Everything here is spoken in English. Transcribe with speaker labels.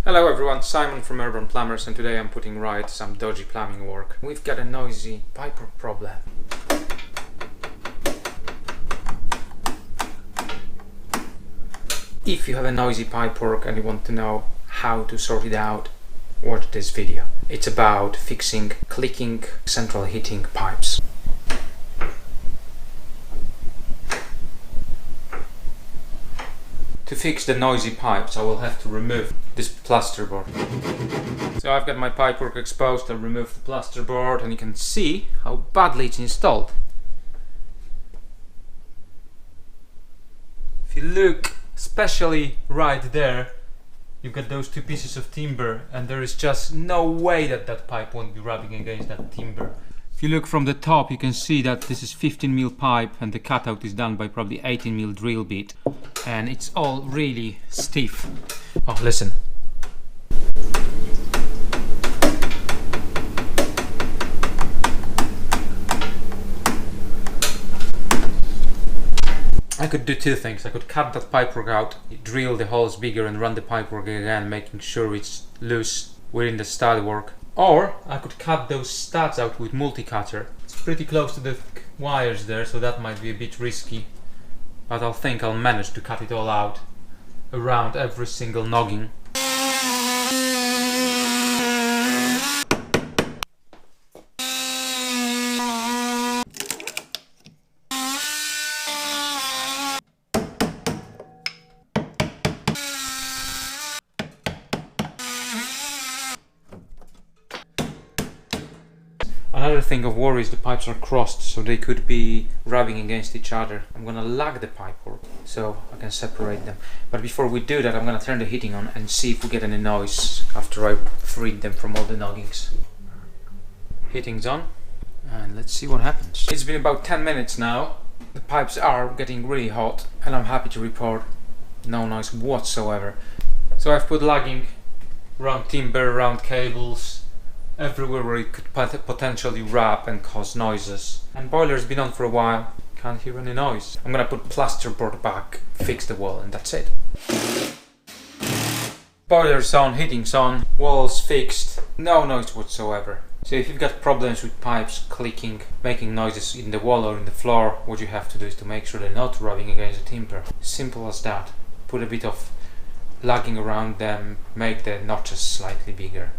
Speaker 1: Hello everyone, Simon from Urban Plumbers, and today I'm putting right some dodgy plumbing work. We've got a noisy pipework problem. If you have a noisy pipework and you want to know how to sort it out, watch this video. It's about fixing clicking central heating pipes. To fix the noisy pipes, I will have to remove this plasterboard. So I've got my pipework exposed. I'll remove the plasterboard and you can see how badly it's installed. If you look, especially right there, you've got those two pieces of timber and there is just no way that that pipe won't be rubbing against that timber. If you look from the top, you can see that this is 15mm pipe and the cutout is done by probably 18mm drill bit, and it's all really stiff. Oh, listen. I could do two things. I could cut that pipework out, drill the holes bigger and run the pipework again, making sure it's loose within the stud work. Or I could cut those studs out with multi-cutter. It's pretty close to the wires there, so that might be a bit risky. But I think I'll manage to cut it all out around every single noggin. Another thing of worry is the pipes are crossed, so they could be rubbing against each other. I'm gonna lag the pipework so I can separate them. But before we do that, I'm gonna turn the heating on and see if we get any noise after I freed them from all the noggins. Heating's on, and let's see what happens. It's been about 10 minutes now. The pipes are getting really hot, and I'm happy to report no noise whatsoever. So I've put lagging around timber, around cables, everywhere where it could potentially rub and cause noises. And boiler's been on for a while, can't hear any noise. I'm gonna put plasterboard back, fix the wall, and that's it. Boiler's on, heating's on, wall's fixed, no noise whatsoever. So if you've got problems with pipes clicking, making noises in the wall or in the floor, what you have to do is to make sure they're not rubbing against the timber. Simple as that. Put a bit of lagging around them, make the notches slightly bigger.